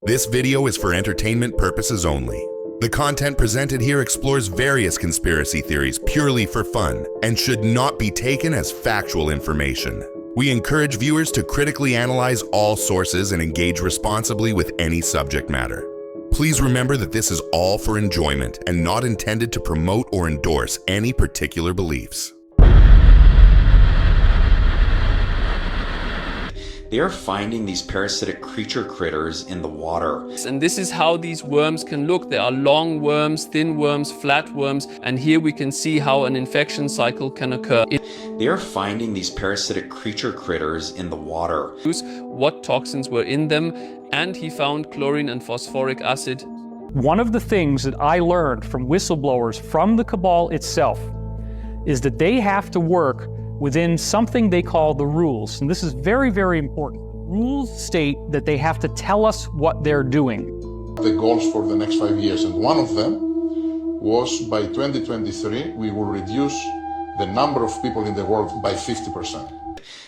This video is for entertainment purposes only. The content presented here explores various conspiracy theories purely for fun and should not be taken as factual information. We encourage viewers to critically analyze all sources and engage responsibly with any subject matter. Please remember that this is all for enjoyment and not intended to promote or endorse any particular beliefs. They are finding these parasitic creature critters in the water. And this is how these worms can look. There are long worms, thin worms, flat worms, and here we can see how an infection cycle can occur. They are finding these parasitic creature critters in the water. What toxins were in them, and he found chlorine and phosphoric acid. One of the things that I learned from whistleblowers from the cabal itself is that they have to work within something they call the rules. And this is very, very important. Rules state that they have to tell us what they're doing. The goals for the next 5 years, and one of them was by 2023, we will reduce the number of people in the world by 50%.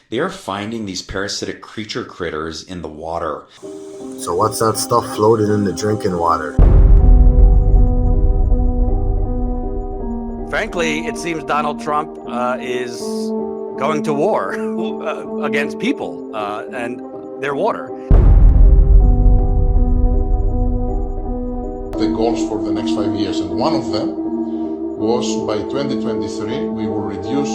They are finding these parasitic creature critters in the water. So what's that stuff floating in the drinking water? Frankly, it seems Donald Trump is going to war against people and their water. The goals for the next 5 years, and one of them was by 2023, we will reduce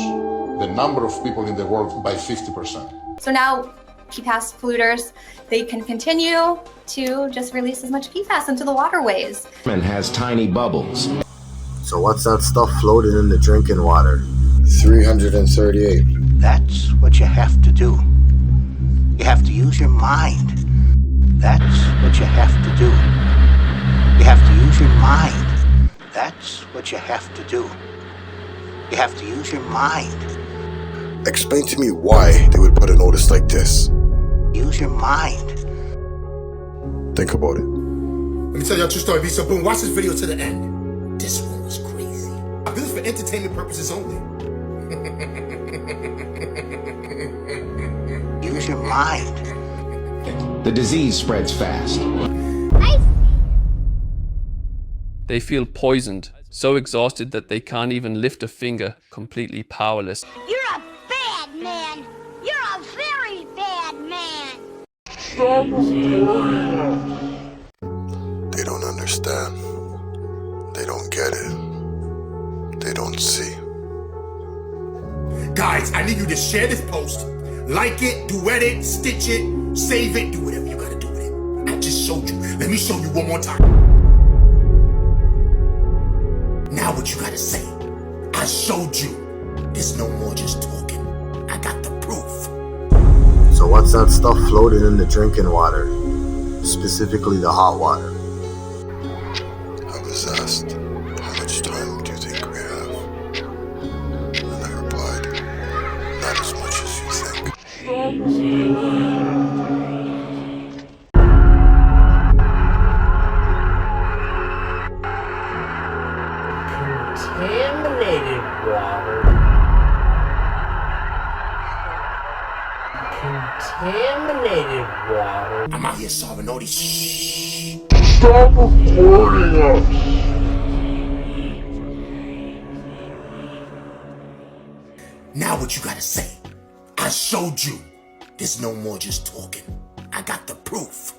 the number of people in the world by 50%. So now PFAS polluters, they can continue to just release as much PFAS into the waterways. And has tiny bubbles. So what's that stuff floating in the drinking water? 338. That's what you have to do. You have to use your mind. That's what you have to do. You have to use your mind. That's what you have to do. You have to use your mind. Explain to me why they would put a notice like this. Use your mind. Think about it. Let me tell y'all a true story. Be so boom. Watch this video to the end. This one was crazy. This is for entertainment purposes only. Use your mind. The disease spreads fast. They feel poisoned, so exhausted that they can't even lift a finger, completely powerless. You're a bad man. You're a very bad man. They don't understand. They don't get it. They don't see. Guys, I need you to share this post, like it, duet it, stitch it, save it, do whatever you gotta do with it. I just showed you. Let me show you one more time. Now what you gotta say? I showed you. There's no more just talking. I got the proof. So what's that stuff floating in the drinking water? Specifically the hot water. I was asked, how much time do you think we have? And I replied, not as much as you think. Contaminated water. Contaminated water. I'm out here solving all these shh. Stop recording us. Now what you gotta say? I showed you. There's no more just talking. I got the proof.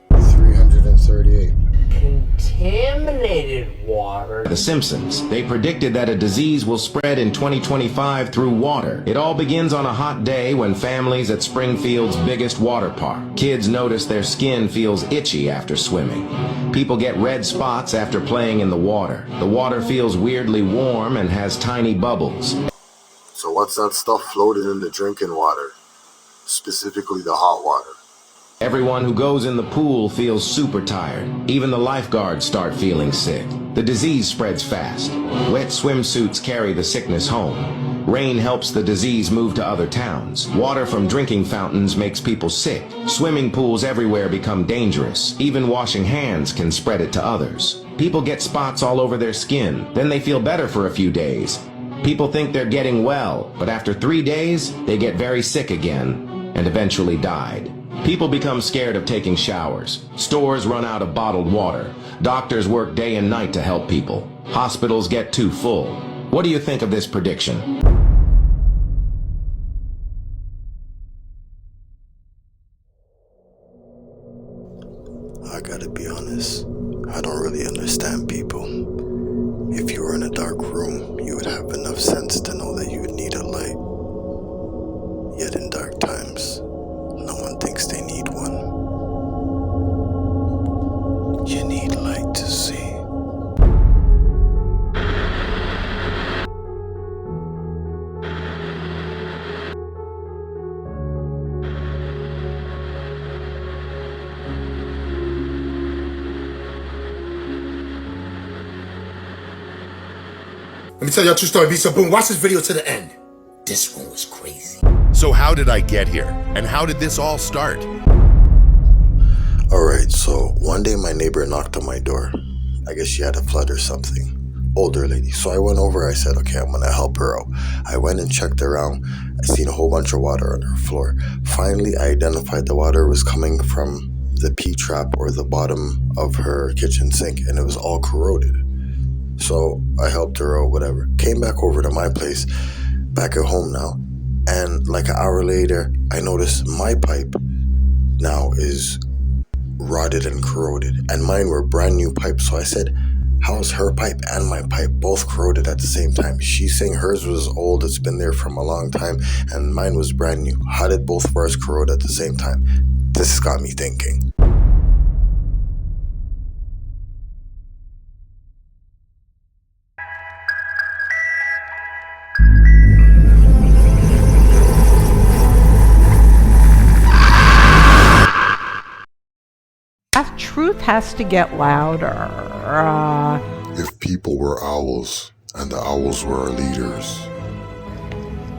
338. Contaminated water. The Simpsons. They predicted that a disease will spread in 2025 through water. It all begins on a hot day when families at Springfield's biggest water park. Kids notice their skin feels itchy after swimming. People get red spots after playing in the water. The water feels weirdly warm and has tiny bubbles. So what's that stuff floating in the drinking water? Specifically the hot water. Everyone who goes in the pool feels super tired. Even the lifeguards start feeling sick. The disease spreads fast. Wet swimsuits carry the sickness home. Rain helps the disease move to other towns. Water from drinking fountains makes people sick. Swimming pools everywhere become dangerous. Even washing hands can spread it to others. People get spots all over their skin. Then they feel better for a few days. People think they're getting well, but after 3 days, they get very sick again and eventually died. People become scared of taking showers. Stores run out of bottled water. Doctors work day and night to help people. Hospitals get too full. What do you think of this prediction? I gotta be honest, I don't really understand people. If you were in a dark room, you would have enough sense to know that you would need a light. Yet in dark times, no one thinks they need one. You need light to see. Let me tell y'all a true story. Be so boom. Watch this video to the end. This one was crazy. So how did I get here? And how did this all start? Alright, so one day my neighbor knocked on my door. I guess she had a flood or something. Older lady. So I went over, I said, okay, I'm gonna help her out. I went and checked around. I seen a whole bunch of water on her floor. Finally, I identified the water was coming from the P-trap or the bottom of her kitchen sink, and it was all corroded. So I helped her out, whatever. Came back over to my place, back at home now. And like an hour later, I noticed my pipe now is rotted and corroded. And mine were brand new pipes. So I said, how's her pipe and my pipe both corroded at the same time? She's saying hers was old, it's been there from a long time, and mine was brand new. How did both of ours corrode at the same time? This got me thinking. Truth has to get louder. If people were owls and the owls were our leaders.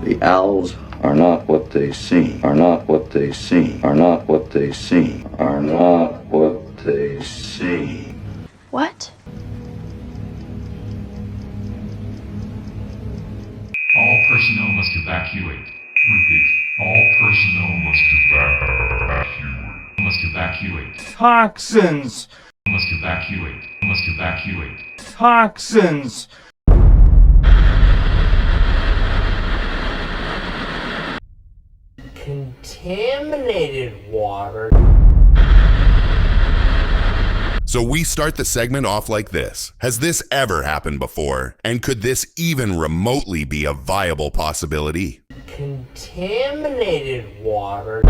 The owls are not what they seem, are not what they seem, are not what they seem, are not what they seem. What? All personnel must evacuate. Repeat. All personnel must evacuate. Must evacuate. Toxins. Must evacuate. Must evacuate. Toxins. Contaminated water. So we start the segment off like this. Has this ever happened before? And could this even remotely be a viable possibility? Contaminated water.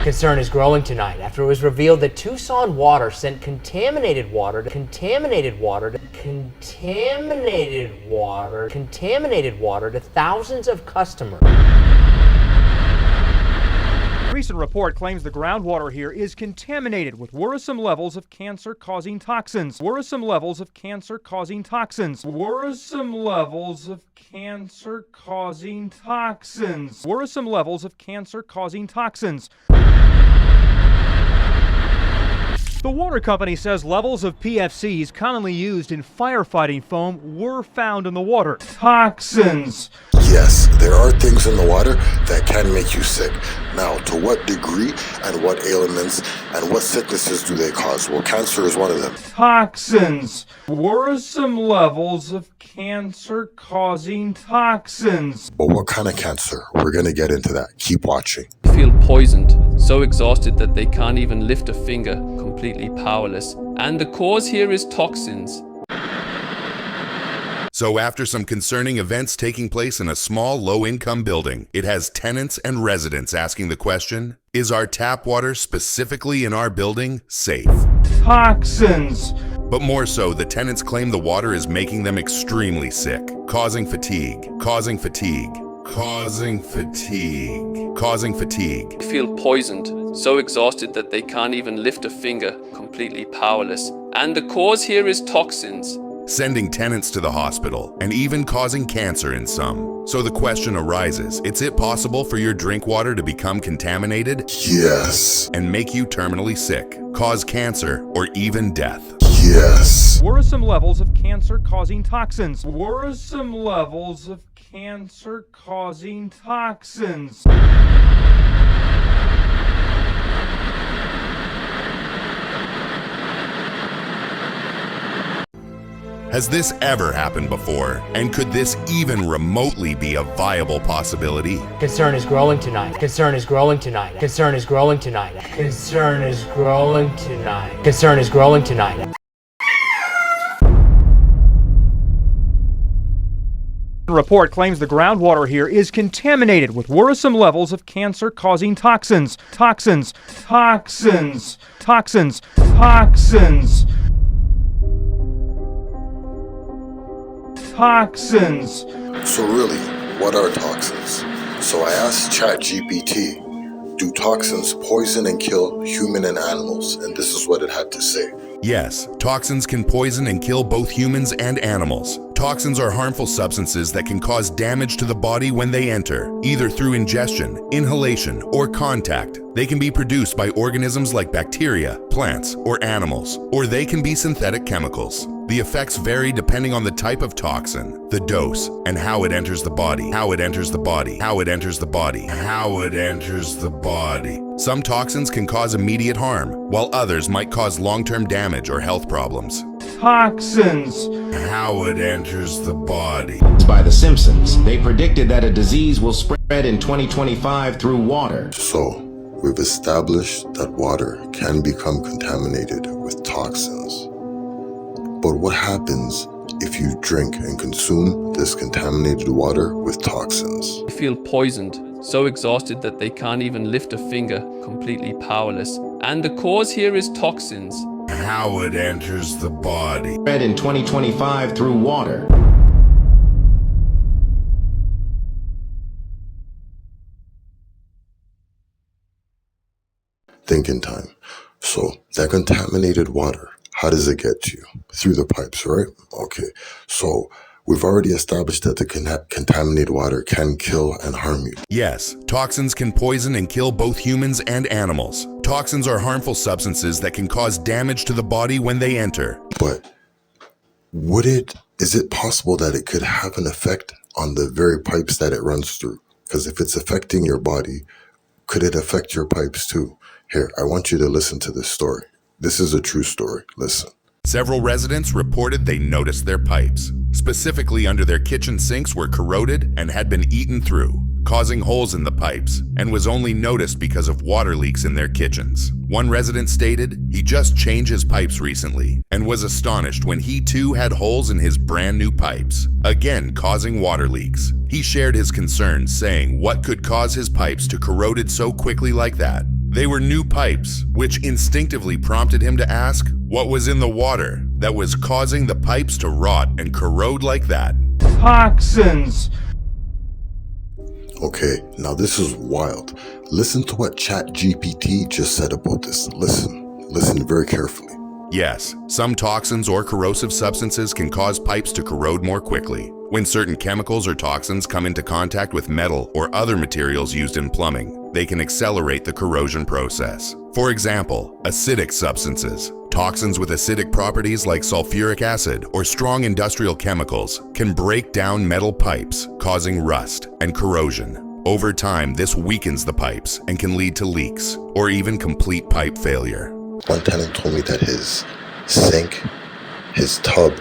Concern is growing tonight after it was revealed that Tucson Water sent contaminated water to thousands of customers. A recent report claims the groundwater here is contaminated with worrisome levels of cancer-causing toxins. Worrisome levels of cancer-causing toxins. Worrisome levels of cancer-causing toxins. Worrisome levels of cancer-causing toxins. The water company says levels of PFCs commonly used in firefighting foam were found in the water. Toxins. Yes, there are things in the water that can make you sick. Now, to what degree and what ailments and what sicknesses do they cause? Well, cancer is one of them. Toxins. Worrisome levels of cancer-causing toxins. But what kind of cancer? We're going to get into that. Keep watching. Feel poisoned, so exhausted that they can't even lift a finger, completely powerless. And the cause here is toxins. So after some concerning events taking place in a small low-income building, it has tenants and residents asking the question, is our tap water specifically in our building safe? Toxins. But more so, the tenants claim the water is making them extremely sick, causing fatigue, causing fatigue, causing fatigue, causing fatigue. Feel poisoned, so exhausted that they can't even lift a finger, completely powerless. And the cause here is toxins. Sending tenants to the hospital, and even causing cancer in some. So the question arises, is it possible for your drink water to become contaminated? Yes. And make you terminally sick, cause cancer, or even death? Yes. Worrisome levels of cancer-causing toxins. Worrisome levels of cancer-causing toxins. Has this ever happened before? And could this even remotely be a viable possibility? Concern is growing tonight. Concern is growing tonight. Concern is growing tonight. Concern is growing tonight. Concern is growing tonight. The report claims the groundwater here is contaminated with worrisome levels of cancer-causing toxins. Toxins. Toxins. Toxins. Toxins. Toxins. So really, what are toxins? So I asked ChatGPT, do toxins poison and kill human and animals? And this is what it had to say. Yes, toxins can poison and kill both humans and animals. Toxins are harmful substances that can cause damage to the body when they enter, either through ingestion, inhalation, or contact. They can be produced by organisms like bacteria, plants, or animals, or they can be synthetic chemicals. The effects vary depending on the type of toxin, the dose, and how it enters the body. How it enters the body. How it enters the body. How it enters the body. Some toxins can cause immediate harm, while others might cause long-term damage or health problems. Toxins. How it enters the body. By The Simpsons, they predicted that a disease will spread in 2025 through water. So, we've established that water can become contaminated with toxins. But what happens if you drink and consume this contaminated water with toxins? They feel poisoned, so exhausted that they can't even lift a finger, completely powerless. And the cause here is toxins. How it enters the body. Spread in 2025 through water. Thinking time. So, that contaminated water, how does it get to you? Through the pipes, right? Okay. So, we've already established that the contaminated water can kill and harm you. Yes, toxins can poison and kill both humans and animals. Toxins are harmful substances that can cause damage to the body when they enter. But is it possible that it could have an effect on the very pipes that it runs through? Because if it's affecting your body, could it affect your pipes too? Here, I want you to listen to this story. This is a true story. Listen. Several residents reported they noticed their pipes, specifically under their kitchen sinks, were corroded and had been eaten through, causing holes in the pipes, and was only noticed because of water leaks in their kitchens. One resident stated he just changed his pipes recently and was astonished when he too had holes in his brand new pipes, again causing water leaks. He shared his concerns, saying what could cause his pipes to corroded so quickly like that. They were new pipes, which instinctively prompted him to ask what was in the water that was causing the pipes to rot and corrode like that. Toxins. Okay, now this is wild. Listen to what ChatGPT just said about this. Listen very carefully. Yes, some toxins or corrosive substances can cause pipes to corrode more quickly. When certain chemicals or toxins come into contact with metal or other materials used in plumbing, they can accelerate the corrosion process. For example, acidic substances. Toxins with acidic properties like sulfuric acid or strong industrial chemicals can break down metal pipes, causing rust and corrosion. Over time, this weakens the pipes and can lead to leaks or even complete pipe failure. One tenant told me that his sink, his tub,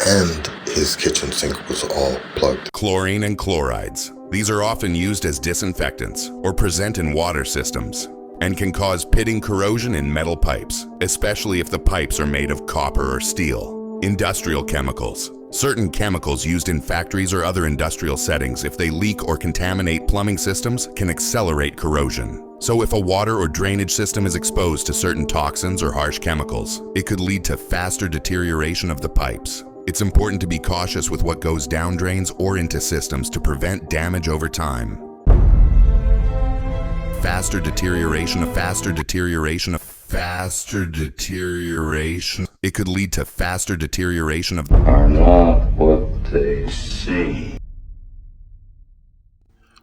and his kitchen sink was all plugged. Chlorine and chlorides. These are often used as disinfectants or present in water systems and can cause pitting corrosion in metal pipes, especially if the pipes are made of copper or steel. Industrial chemicals. Certain chemicals used in factories or other industrial settings, if they leak or contaminate plumbing systems, can accelerate corrosion. So if a water or drainage system is exposed to certain toxins or harsh chemicals, it could lead to faster deterioration of the pipes. It's important to be cautious with what goes down drains or into systems to prevent damage over time. Faster deterioration. It could lead to faster deterioration of are not what they seem.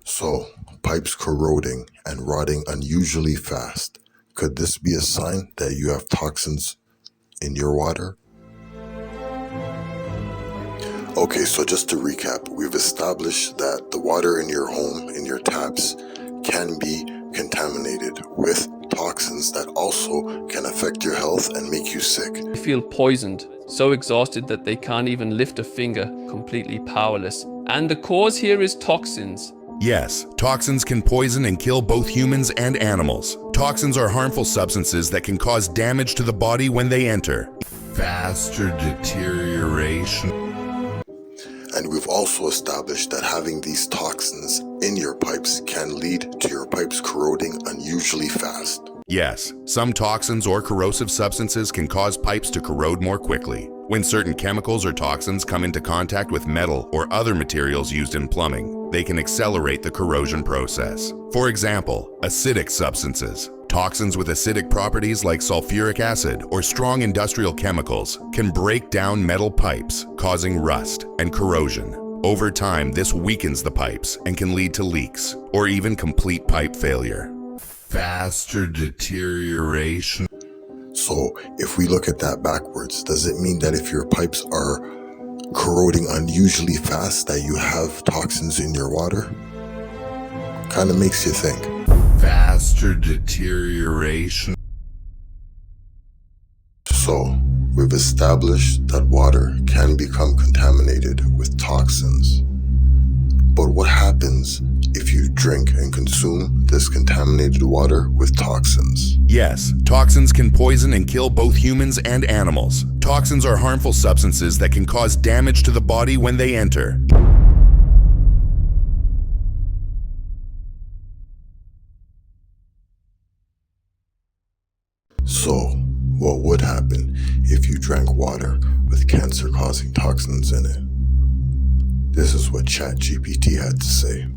So, pipes corroding and rotting unusually fast. Could this be a sign that you have toxins in your water? Okay, so just to recap, we've established that the water in your home, in your taps, can be contaminated with toxins that also can affect your health and make you sick. They feel poisoned, so exhausted that they can't even lift a finger, completely powerless. And the cause here is toxins. Yes, toxins can poison and kill both humans and animals. Toxins are harmful substances that can cause damage to the body when they enter. Faster deterioration. And we've also established that having these toxins in your pipes can lead to your pipes corroding unusually fast. Yes, some toxins or corrosive substances can cause pipes to corrode more quickly. When certain chemicals or toxins come into contact with metal or other materials used in plumbing, they can accelerate the corrosion process. For example, acidic substances. Toxins with acidic properties like sulfuric acid or strong industrial chemicals can break down metal pipes, causing rust and corrosion. Over time, this weakens the pipes and can lead to leaks or even complete pipe failure. Faster deterioration. So, if we look at that backwards, does it mean that if your pipes are corroding unusually fast that you have toxins in your water? Kind of makes you think. Faster deterioration. So, we've established that water can become contaminated with toxins. But what happens if you drink and consume this contaminated water with toxins? Yes, toxins can poison and kill both humans and animals. Toxins are harmful substances that can cause damage to the body when they enter. So, what would happen if you drank water with cancer-causing toxins in it? This is what ChatGPT had to say.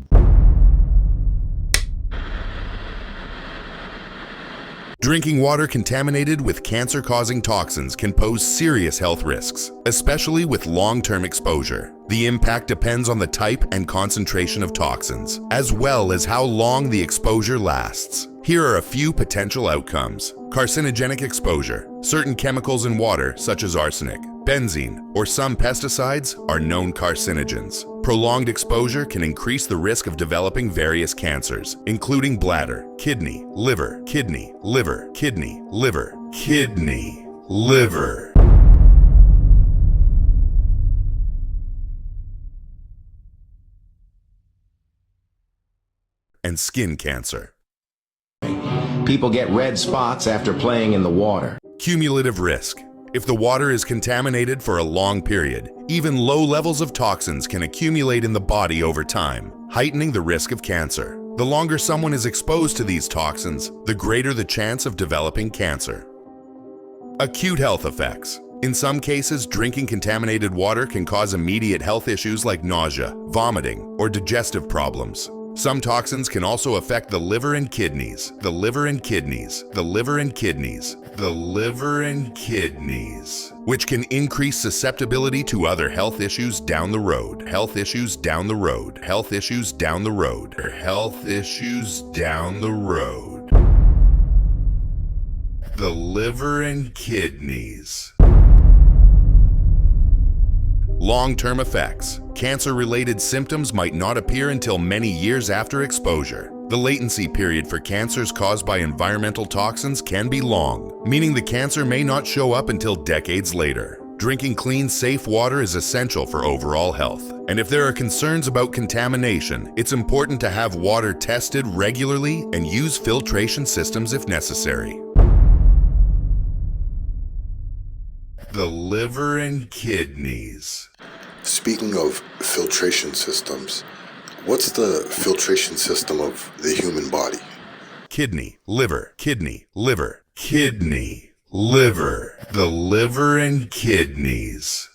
Drinking water contaminated with cancer-causing toxins can pose serious health risks, especially with long-term exposure. The impact depends on the type and concentration of toxins, as well as how long the exposure lasts. Here are a few potential outcomes. Carcinogenic exposure. Certain chemicals in water, such as arsenic, benzene, or some pesticides, are known carcinogens. Prolonged exposure can increase the risk of developing various cancers, including bladder, kidney, liver, kidney, liver, kidney, liver, kidney, liver. And skin cancer. People get red spots after playing in the water. Cumulative risk. If the water is contaminated for a long period, even low levels of toxins can accumulate in the body over time, heightening the risk of cancer. The longer someone is exposed to these toxins, the greater the chance of developing cancer. Acute health effects. In some cases, drinking contaminated water can cause immediate health issues like nausea, vomiting, or digestive problems. Some toxins can also affect the liver and kidneys, the liver and kidneys, the liver and kidneys, the liver and kidneys, which can increase susceptibility to other health issues down the road, health issues down the road, health issues down the road, or health issues down the road. The liver and kidneys. Long-term effects. Cancer-related symptoms might not appear until many years after exposure. The latency period for cancers caused by environmental toxins can be long, meaning the cancer may not show up until decades later. Drinking clean, safe water is essential for overall health. And if there are concerns about contamination, it's important to have water tested regularly and use filtration systems if necessary. The liver and kidneys. Speaking of filtration systems, what's the filtration system of the human body? Kidney, liver, kidney, liver, kidney, liver. The liver and kidneys.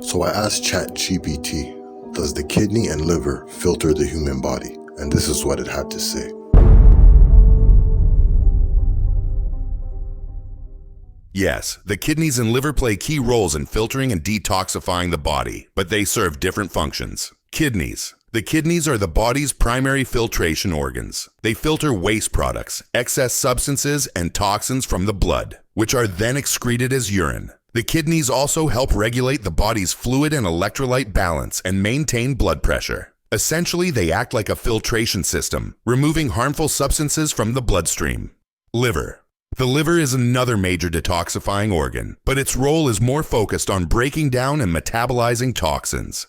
So I asked ChatGPT, does the kidney and liver filter the human body? And this is what it had to say. Yes, the kidneys and liver play key roles in filtering and detoxifying the body, but they serve different functions. Kidneys. The kidneys are the body's primary filtration organs. They filter waste products, excess substances, and toxins from the blood. which are then excreted as urine. The kidneys also help regulate the body's fluid and electrolyte balance and maintain blood pressure. Essentially, they act like a filtration system, removing harmful substances from the bloodstream. Liver. The liver is another major detoxifying organ, but its role is more focused on breaking down and metabolizing toxins.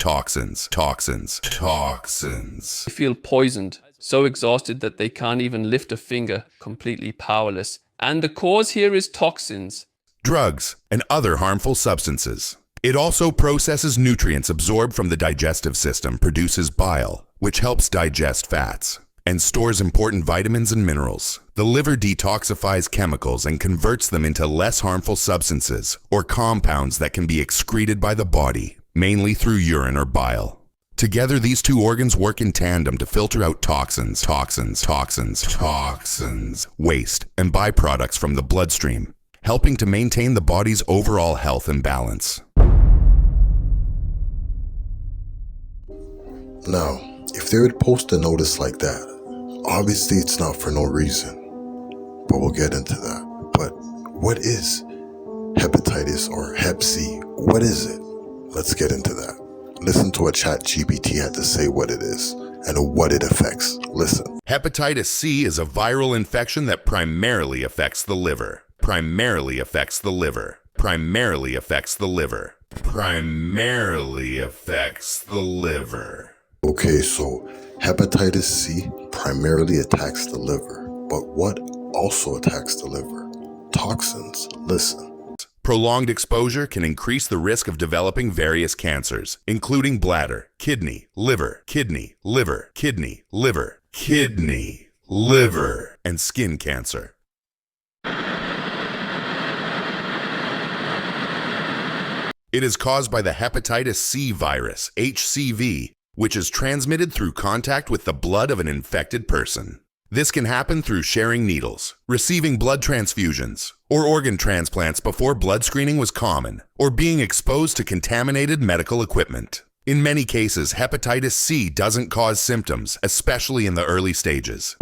They feel poisoned, so exhausted that they can't even lift a finger, completely powerless. And the cause here is toxins. Drugs and other harmful substances. It also processes nutrients absorbed from the digestive system, produces bile, which helps digest fats, and stores important vitamins and minerals. The liver detoxifies chemicals and converts them into less harmful substances or compounds that can be excreted by the body, mainly through urine or bile. Together, these two organs work in tandem to filter out toxins, waste, and byproducts from the bloodstream, helping to maintain the body's overall health and balance. Now, if they would post a notice like that, obviously it's not for no reason, but we'll get into that. But what is hepatitis or Hep C? What is it? Let's get into that. Listen to what ChatGPT had to say what it is and what it affects. Listen. Hepatitis C is a viral infection that primarily affects the liver. Primarily affects the liver. Primarily affects the liver. Primarily affects the liver. Okay, so hepatitis C primarily attacks the liver, but what also attacks the liver? Toxins. Listen. Prolonged exposure can increase the risk of developing various cancers, including bladder, kidney, liver, kidney, liver, kidney, liver, kidney, liver, and skin cancer. It is caused by the hepatitis C virus, HCV, which is transmitted through contact with the blood of an infected person. This can happen through sharing needles, receiving blood transfusions, or organ transplants before blood screening was common, or being exposed to contaminated medical equipment. In many cases, hepatitis C doesn't cause symptoms, especially in the early stages.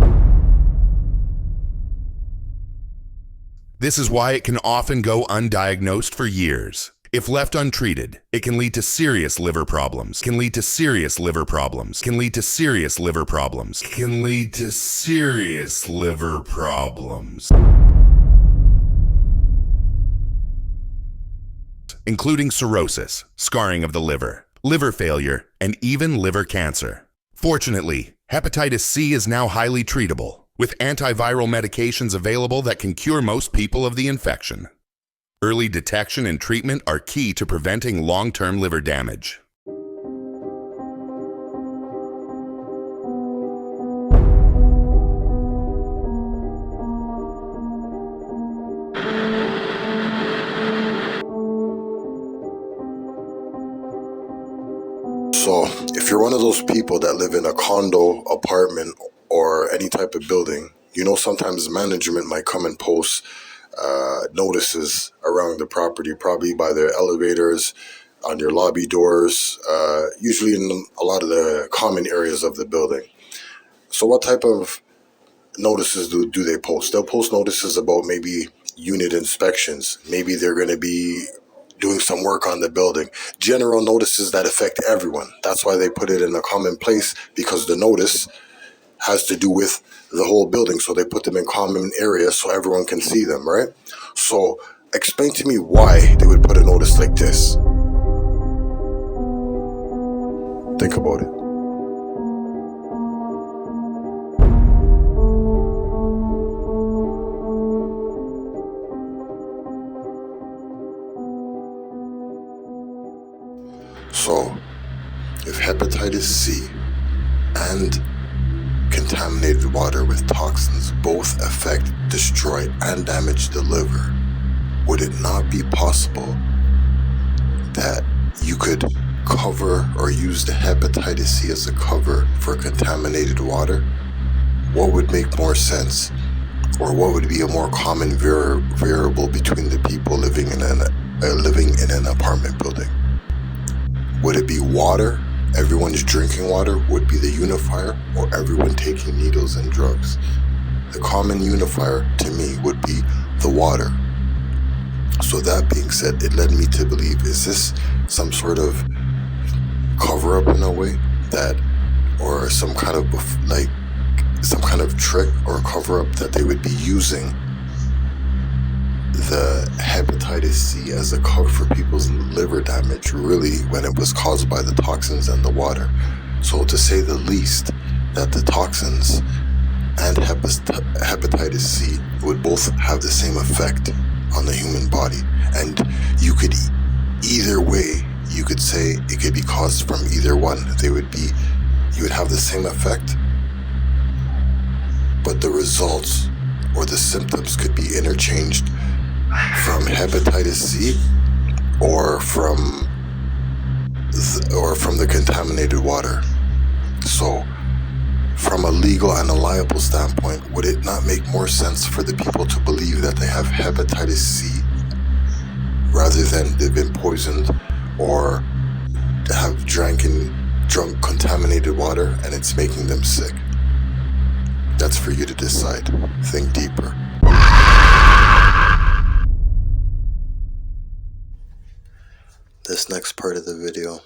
This is why it can often go undiagnosed for years. If left untreated, it can lead to serious liver problems, can lead to serious liver problems, can lead to serious liver problems, can lead to serious liver problems, including cirrhosis, scarring of the liver, liver failure, and even liver cancer. Fortunately, hepatitis C is now highly treatable, with antiviral medications available that can cure most people of the infection. Early detection and treatment are key to preventing long-term liver damage. So, if you're one of those people that live in a condo, apartment, or any type of building, you know sometimes management might come and post notices around the property, probably by the elevators, on your lobby doors, usually in a lot of the common areas of the building. So what type of notices do they post? They'll post notices about maybe unit inspections. Maybe they're going to be doing some work on the building. General notices that affect everyone. That's why they put it in a common place, because the notice has to do with the whole building, so they put them in common areas so everyone can see them, right? So explain to me why they would put a notice like this. Think about it. So, if hepatitis C and contaminated water with toxins both affect, destroy, and damage the liver, would it not be possible that you could cover or use the hepatitis C as a cover for contaminated water? What would make more sense? Or what would be a more common variable between the people living in an apartment building? Would it be water? Everyone's drinking water would be the unifier, or everyone taking needles and drugs? The common unifier to me would be the water. So that being said, it led me to believe, is this some sort of cover-up in a way that, or some kind of trick or cover-up that they would be using the hepatitis C as a cover for people's liver damage, really, when it was caused by the toxins and the water. So to say the least, that the toxins and hepatitis C would both have the same effect on the human body. And you could, either way, you could say it could be caused from either one. You would have the same effect, but the results or the symptoms could be interchanged from hepatitis C or from the contaminated water. So from a legal and a liable standpoint, would it not make more sense for the people to believe that they have hepatitis C rather than they've been poisoned or have drunk contaminated water and it's making them sick? That's for you to decide. Think deeper. This next part of the video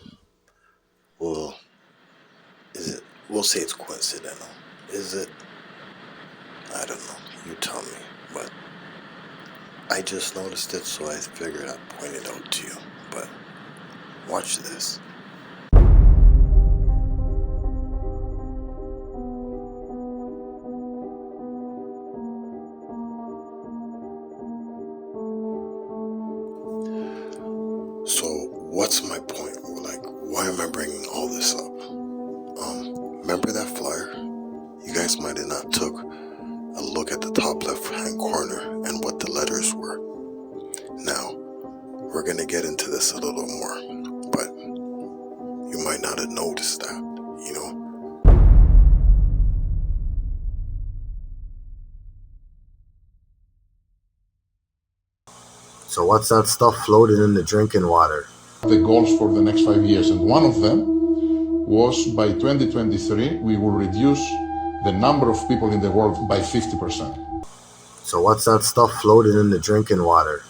we'll say it's coincidental. Is it? I don't know. You tell me. But I just noticed it, so I figured I'd point it out to you. But watch this. So what's my point? Like, why am I bringing all this up? Remember that flyer? You guys might have not took a look at the top left-hand corner and what the letters were. Now, we're going to get into this a little more, but you might not have noticed that, you know? So what's that stuff floating in the drinking water? The goals for the next 5 years, and one of them was by 2023 we will reduce the number of people in the world by 50%. So what's that stuff floating in the drinking water?